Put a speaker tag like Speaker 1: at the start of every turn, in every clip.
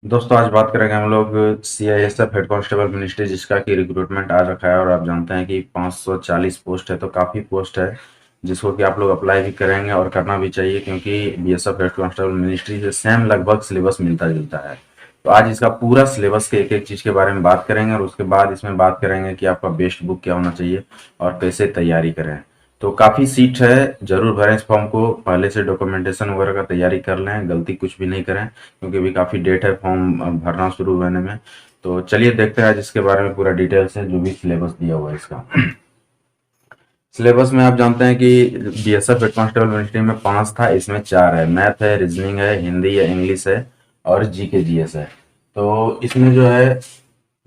Speaker 1: दोस्तों आज बात करेंगे हम लोग CISF हेड कांस्टेबल मिनिस्ट्री जिसका कि रिक्रूटमेंट आ रखा है और आप जानते हैं कि 540 पोस्ट है तो काफ़ी पोस्ट है जिसको कि आप लोग अप्लाई भी करेंगे और करना भी चाहिए क्योंकि BSF हेड कांस्टेबल मिनिस्ट्री से सेम लगभग सिलेबस मिलता जुलता है। तो आज इसका पूरा सिलेबस के एक एक चीज़ के बारे में बात करेंगे और उसके बाद इसमें बात करेंगे कि आपका बेस्ट बुक क्या होना चाहिए और कैसे तैयारी करें। तो काफ़ी सीट है, जरूर भरें इस फॉर्म को, पहले से डॉक्यूमेंटेशन वगैरह का तैयारी कर लें, गलती कुछ भी नहीं करें क्योंकि अभी काफ़ी डेट है फॉर्म भरना शुरू होने में। तो चलिए देखते हैं आज इसके बारे में पूरा डिटेल्स है जो भी सिलेबस दिया हुआ है इसका। सिलेबस में आप जानते हैं कि BSF हेड कांस्टेबल मिनिस्ट्री में 5 था, इसमें 4 है। मैथ है, रीजनिंग है, हिंदी है, इंग्लिश है और GK GS है। तो इसमें जो है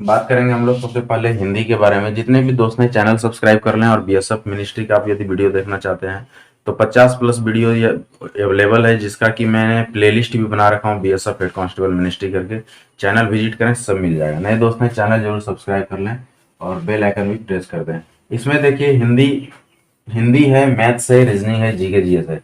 Speaker 1: बात करेंगे हम लोग सबसे पहले हिंदी के बारे में। जितने भी दोस्त ने चैनल सब्सक्राइब कर लें और BSF मिनिस्ट्री का आप यदि वीडियो देखना चाहते हैं तो 50+ वीडियो ये अवेलेबल है जिसका कि मैंने प्लेलिस्ट भी बना रखा हूँ BSF हेड कांस्टेबल मिनिस्ट्री करके। चैनल विजिट करें, सब मिल जाएगा। नए दोस्त ने चैनल जरूर सब्सक्राइब कर लें और बेल आइकन भी प्रेस कर दें। इसमें देखिए हिंदी हिंदी है, मैथ्स है, रीजनिंग है, GK GS है।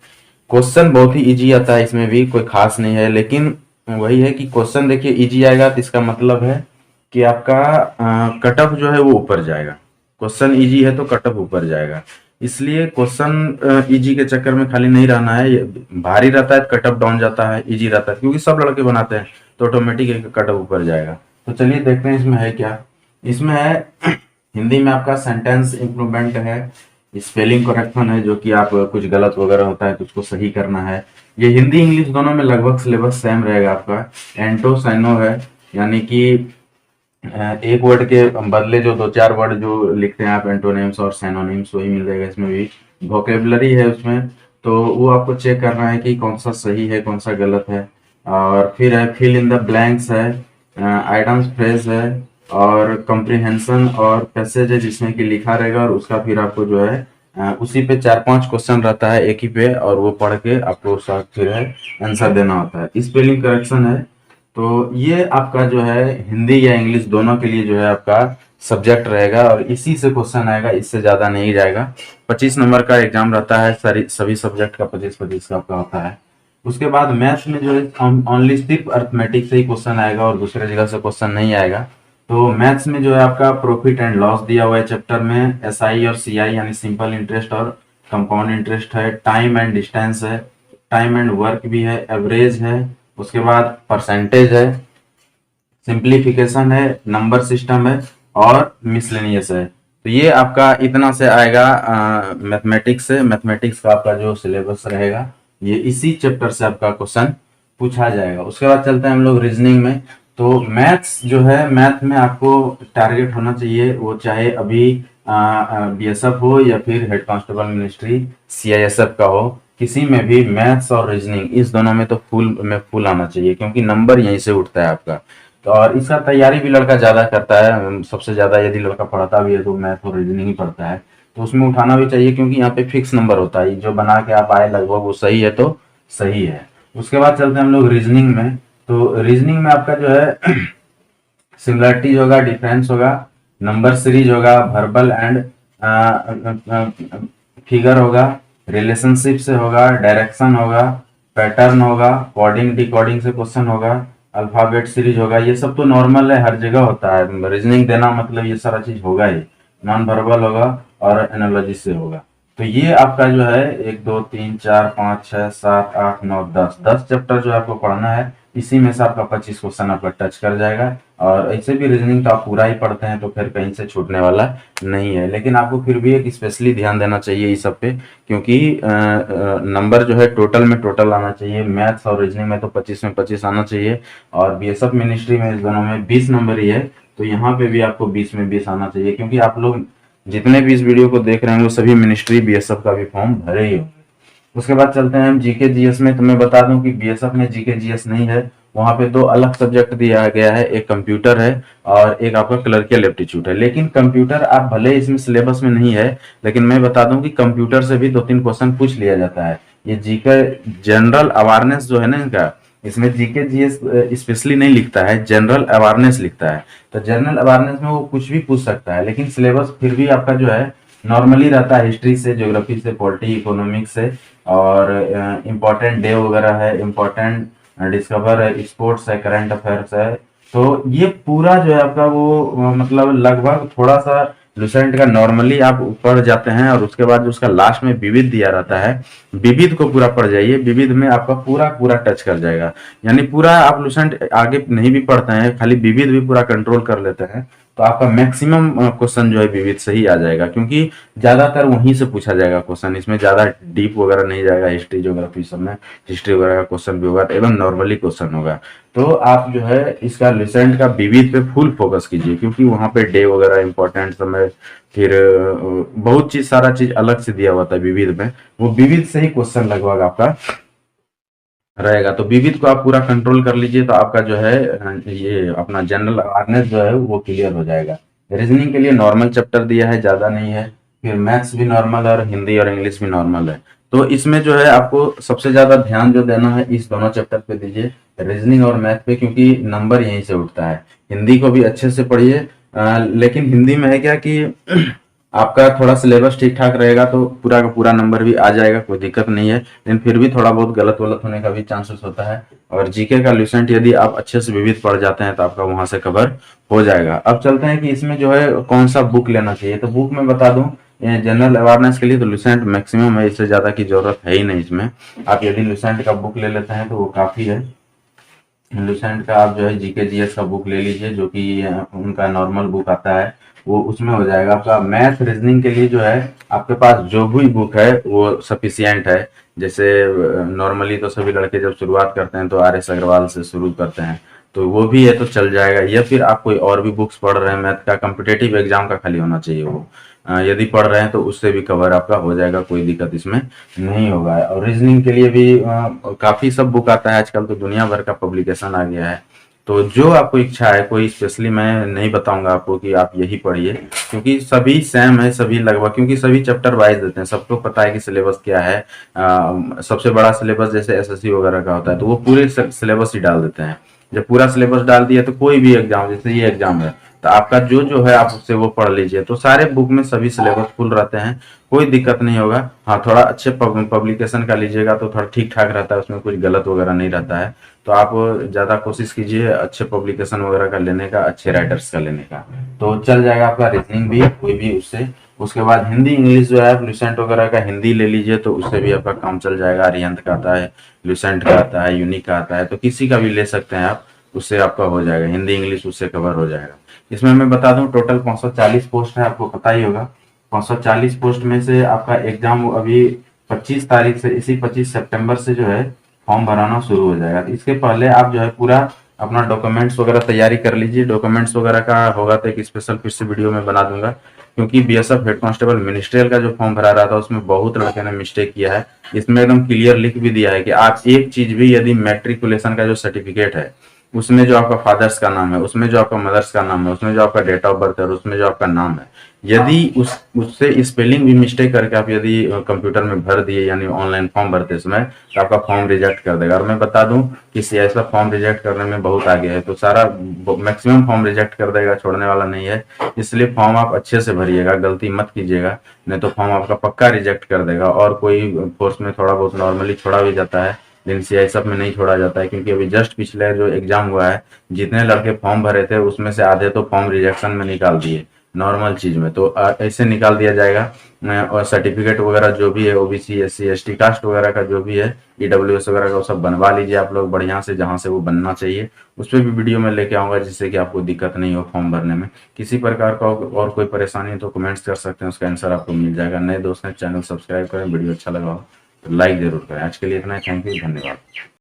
Speaker 1: क्वेश्चन बहुत ही इजी आता है, इसमें भी कोई खास नहीं है, लेकिन वही है कि क्वेश्चन देखिए इजी आएगा तो इसका मतलब है कि आपका कट ऑफ जो है वो ऊपर जाएगा। क्वेश्चन इजी है तो कट ऑफ ऊपर जाएगा, इसलिए क्वेश्चन इजी के चक्कर में खाली नहीं रहना है। भारी रहता है कट ऑफ डाउन जाता है, इजी रहता है क्योंकि सब लड़के बनाते हैं तो ऑटोमेटिक कट ऑफ ऊपर जाएगा। तो चलिए देखते हैं इसमें है क्या। इसमें है हिंदी में आपका सेंटेंस इंप्रूवमेंट है, स्पेलिंग करेक्शन है, जो कि आप कुछ गलत वगैरह होता है तो उसको सही करना है। ये हिंदी इंग्लिश दोनों में लगभग सिलेबस सेम रहेगा आपका। एंटो साइनो है, यानी कि एक वर्ड के बदले जो 2-4 वर्ड जो लिखते हैं आप, एंटोनिम्स और सैनोनिम्स, वही मिल जाएगा इसमें भी। वोकेबलरी है उसमें, तो वो आपको चेक करना है कि कौन सा सही है कौन सा गलत है। और फिर है फिल इन द ब्लैंक्स है, आइटम्स फ्रेज है और कॉम्प्रिहेंशन और पैसेज है जिसमें कि लिखा रहेगा और उसका फिर आपको जो है उसी पे 4-5 क्वेश्चन रहता है एक ही पे, और वो पढ़ के आपको उसका फिर है आंसर देना होता है। स्पेलिंग करेक्शन है। तो ये आपका जो है हिंदी या इंग्लिश दोनों के लिए जो है आपका सब्जेक्ट रहेगा और इसी से क्वेश्चन आएगा, इससे ज्यादा नहीं जाएगा। 25 नंबर का एग्जाम रहता है, सारी सभी सब्जेक्ट का 25-25 का आपका होता है। उसके बाद मैथ्स में जो है ओनली सिर्फ अर्थमेटिक से ही क्वेश्चन आएगा और दूसरे जगह से क्वेश्चन नहीं आएगा। तो मैथ्स में जो है आपका प्रॉफिट एंड लॉस दिया हुआ है चैप्टर में, SI और CI यानी सिंपल इंटरेस्ट और कंपाउंड इंटरेस्ट है, टाइम एंड डिस्टेंस है, टाइम एंड वर्क भी है, एवरेज है, उसके बाद परसेंटेज है, सिंप्लीफिकेशन है, नंबर सिस्टम है और मिसलेनियस है। तो ये आपका इतना से आएगा मैथमेटिक्स से। मैथमेटिक्स का आपका जो सिलेबस रहेगा ये इसी चैप्टर से आपका क्वेश्चन पूछा जाएगा। उसके बाद चलते हैं हम लोग रीजनिंग में। तो मैथ्स जो है, मैथ में आपको टारगेट होना चाहिए, वो चाहे अभी BSF हो या फिर हेड कांस्टेबल मिनिस्ट्री CISF का हो, किसी में भी मैथ्स और रीजनिंग इस दोनों में तो फुल आना चाहिए क्योंकि नंबर यहीं से उठता है आपका। तो और इसका तैयारी भी लड़का ज्यादा करता है, सबसे ज्यादा यदि लड़का पढ़ता भी है तो मैथ और रीजनिंग ही पढ़ता है, तो उसमें उठाना भी चाहिए क्योंकि यहाँ पे फिक्स नंबर होता है, जो बना के आप आए लगभग वो सही है तो सही है। उसके बाद चलते हैं हम लोग रीजनिंग में। तो रीजनिंग में आपका जो है सिमिलरिटीज होगा, डिफरेंस होगा, नंबर सीरीज होगा, वर्बल एंड फिगर होगा, रिलेशनशिप से होगा, डायरेक्शन होगा, पैटर्न होगा, कोडिंग डिकोडिंग से क्वेश्चन होगा, अल्फाबेट सीरीज होगा। ये सब तो नॉर्मल है, हर जगह होता है। रीजनिंग देना मतलब ये सारा चीज होगा ही। नॉन वर्बल होगा और एनालॉजी से होगा। तो ये आपका जो है 1 2 3 4 5 6 7 8 9 10 चैप्टर जो आपको पढ़ना है, इसी में से आपका 25 क्वेश्चन आपका टच कर जाएगा। और ऐसे भी रीजनिंग तो आप पूरा ही पढ़ते हैं तो फिर कहीं से छूटने वाला नहीं है, लेकिन आपको फिर भी एक स्पेशली ध्यान देना चाहिए इस सब पे क्योंकि नंबर जो है टोटल में टोटल आना चाहिए। मैथ्स और रीजनिंग में तो 25 में 25 आना चाहिए और BSF मिनिस्ट्री में इस दोनों में 20 नंबर ही है, तो यहाँ पे भी आपको 20 में 20 आना चाहिए क्योंकि आप लोग जितने भी इस वीडियो को देख रहे हैं वो सभी मिनिस्ट्री BSF का भी फॉर्म भरे ही होंगे। उसके बाद चलते हैं हम GK GS में। तो मैं बता दूं कि BSF में GK GS नहीं है, वहां पे 2 अलग सब्जेक्ट दिया गया है, एक कंप्यूटर है और एक आपका क्लर्कियल एप्टीट्यूड है। लेकिन कंप्यूटर आप भले इसमें सिलेबस में नहीं है, लेकिन मैं बता दूं कि कंप्यूटर से भी 2-3 क्वेश्चन पूछ लिया जाता है। ये GK जनरल अवेयरनेस जो है ना इनका, इसमें GK GS स्पेशली नहीं लिखता है, जनरल अवेयरनेस लिखता है। तो जनरल अवेयरनेस में वो कुछ भी पूछ सकता है, लेकिन सिलेबस फिर भी आपका जो है नॉर्मली रहता है, हिस्ट्री से, ज्योग्राफी से, पॉलिटी, इकोनॉमिक्स से और इम्पोर्टेंट डे वगैरह है, इम्पोर्टेंट डिस्कवर है, स्पोर्ट्स है, करंट अफेयर्स है। तो ये पूरा जो है आपका वो मतलब लगभग थोड़ा सा लुसेंट का नॉर्मली आप पढ़ जाते हैं और उसके बाद जो उसका लास्ट में विविध दिया रहता है, विविध को पूरा पढ़ जाइए। विविध में आपका पूरा पूरा टच कर जाएगा, यानी पूरा आप लुसेंट आगे नहीं भी पढ़ते हैं, खाली विविध भी पूरा कंट्रोल कर लेते हैं, तो आपका मैक्सिमम क्वेश्चन जो है विविध से ही आ जाएगा, क्योंकि ज्यादातर वहीं से पूछा जाएगा क्वेश्चन। इसमें ज्यादा डीप वगैरह नहीं जाएगा, हिस्ट्री ज्योग्राफी सब में हिस्ट्री वगैरह का क्वेश्चन भी होगा, एवं नॉर्मली क्वेश्चन होगा। तो आप जो है इसका लुसेंट का विविध पे फुल फोकस कीजिए, क्योंकि वहां पे डे वगैरह इंपॉर्टेंट समय, फिर बहुत चीज सारा चीज अलग से दिया हुआ था विविध में, वो विविध से ही क्वेश्चन लगभग आपका रहेगा। तो विविध को आप पूरा कंट्रोल कर लीजिए, तो आपका जो है ये अपना जनरल अवेयरनेस जो है वो क्लियर हो जाएगा। रीजनिंग के लिए नॉर्मल चैप्टर दिया है, ज्यादा नहीं है। फिर मैथ्स भी नॉर्मल है और हिंदी और इंग्लिश भी नॉर्मल है। तो इसमें जो है आपको सबसे ज्यादा ध्यान जो देना है इस दोनों चैप्टर पे दीजिए, रीजनिंग और मैथ पे, क्योंकि नंबर यहीं से उठता है। हिंदी को भी अच्छे से पढ़िए, लेकिन हिंदी में है क्या कि आपका थोड़ा सिलेबस ठीक ठाक रहेगा तो पूरा का पूरा नंबर भी आ जाएगा, कोई दिक्कत नहीं है। लेकिन फिर भी थोड़ा बहुत गलत वलत होने का भी चांसेस होता है। और जीके का लुसेंट यदि आप अच्छे से विविध पढ़ जाते हैं तो आपका वहां से कवर हो जाएगा। अब चलते हैं कि इसमें जो है कौन सा बुक लेना चाहिए। तो बुक में बता दूं, जनरल अवेयरनेस के लिए तो लुसेंट मैक्सिमम है, इससे ज्यादा की जरूरत है ही नहीं इसमें। आप यदि लुसेंट का बुक ले लेते हैं तो वो काफी है। लुसेंट का आप जो है जीके जीएस का बुक ले लीजिए, जो कि उनका नॉर्मल बुक आता है, वो उसमें हो जाएगा। आपका मैथ रीजनिंग के लिए जो है आपके पास जो भी बुक है वो सफिशियंट है। जैसे नॉर्मली तो सभी लड़के जब शुरुआत करते हैं तो आर एस अग्रवाल से शुरू करते हैं, तो वो भी है तो चल जाएगा। या फिर आप कोई और भी बुक्स पढ़ रहे हैं मैथ का, कम्पिटेटिव एग्जाम का खाली होना चाहिए वो, यदि पढ़ रहे हैं तो उससे भी कवर आपका हो जाएगा, कोई दिक्कत इसमें नहीं होगा। और रीजनिंग के लिए भी काफी सब बुक आता है आजकल, तो दुनिया भर का पब्लिकेशन आ गया है। तो जो आपको इच्छा है, कोई स्पेशली मैं नहीं बताऊंगा आपको कि आप यही पढ़िए, क्योंकि सभी सेम है, सभी लगभग, क्योंकि सभी चैप्टर वाइज देते हैं, सबको पता है कि सिलेबस क्या है। सबसे बड़ा सिलेबस जैसे एसएससी वगैरह का होता है तो वो पूरे सिलेबस ही डाल देते हैं। जब पूरा सिलेबस डाल दिया तो कोई भी एग्जाम, जैसे ये एग्जाम है तो आपका जो जो है आप उससे वो पढ़ लीजिए। तो सारे बुक में सभी सिलेबस फुल रहते हैं, कोई दिक्कत नहीं होगा। हाँ, थोड़ा अच्छे पब्लिकेशन का लीजिएगा तो थोड़ा ठीक ठाक रहता है, उसमें कुछ गलत वगैरह नहीं रहता है। तो आप ज्यादा कोशिश कीजिए अच्छे पब्लिकेशन वगैरह का लेने का, अच्छे राइटर्स का लेने का, तो चल जाएगा आपका रीजनिंग भी, कोई भी उससे। उसके बाद हिंदी इंग्लिश जो है लुसेंट वगैरह का हिंदी ले लीजिए, तो उससे भी आपका काम चल जाएगा। अरिहंत का आता है, लुसेंट का आता है, यूनिक का आता है, तो किसी का भी ले सकते हैं आप, उससे आपका हो जाएगा। हिंदी इंग्लिश उससे कवर हो जाएगा। इसमें मैं बता दूं टोटल 540 पोस्ट है, आपको पता ही होगा। 540 पोस्ट में से आपका एग्जाम अभी 25 तारीख से, इसी 25 सितंबर से जो है फॉर्म भराना शुरू हो जाएगा। तो इसके पहले आप जो है पूरा अपना डॉक्यूमेंट्स वगैरह तैयारी कर लीजिए। डॉक्यूमेंट्स वगैरह का होगा तो एक स्पेशल फिर से वीडियो में बना दूंगा, क्योंकि बीएसएफ हेड कांस्टेबल मिनिस्ट्रियल का जो फॉर्म भरा रहा था उसमें बहुत लड़के ने मिस्टेक किया है। इसमें एकदम क्लियर लिख भी दिया है कि आप एक चीज भी, यदि मैट्रिकुलेशन का जो सर्टिफिकेट है उसमें जो आपका फादर्स का नाम है, उसमें जो आपका मदर्स का नाम है, उसमें जो आपका डेट ऑफ बर्थ है, और उसमें जो आपका नाम है, यदि उससे स्पेलिंग भी मिस्टेक करके आप यदि कंप्यूटर में भर दिए, यानी ऑनलाइन फॉर्म भरते समय, तो आपका फॉर्म रिजेक्ट कर देगा। और मैं बता दूं कि सीआईएसएफ फॉर्म रिजेक्ट करने में बहुत आगे है, तो सारा मैक्सिमम फॉर्म रिजेक्ट कर देगा, छोड़ने वाला नहीं है। इसलिए फॉर्म आप अच्छे से भरिएगा, गलती मत कीजिएगा, नहीं तो फॉर्म आपका पक्का रिजेक्ट कर देगा। और कोई फोर्स में थोड़ा बहुत नॉर्मली छोड़ा भी जाता है, लेकिन सीआईएसएफ में नहीं छोड़ा जाता है, क्योंकि अभी जस्ट पिछले जो एग्जाम हुआ है, जितने लड़के फॉर्म भरे थे उसमें से आधे तो फॉर्म रिजेक्शन में निकाल दिए, नॉर्मल चीज में। तो ऐसे निकाल दिया जाएगा। और सर्टिफिकेट वगैरह जो भी है, ओबीसी एससी एसटी कास्ट वगैरह का जो भी है, ईडब्ल्यूएस वगैरह का, वो सब बनवा लीजिए आप लोग बढ़िया से, जहां से वो बनना चाहिए। उस पर भी वीडियो में लेके आऊंगा, जिससे कि आपको दिक्कत नहीं हो फॉर्म भरने में। किसी प्रकार का और कोई परेशानी है तो कमेंट्स कर सकते हैं, उसका आंसर आपको मिल जाएगा। नए दोस्त हैं, चैनल सब्सक्राइब करें, वीडियो अच्छा लगा हो तो लाइक जरूर करें। आज के लिए इतना, थैंक यू, धन्यवाद।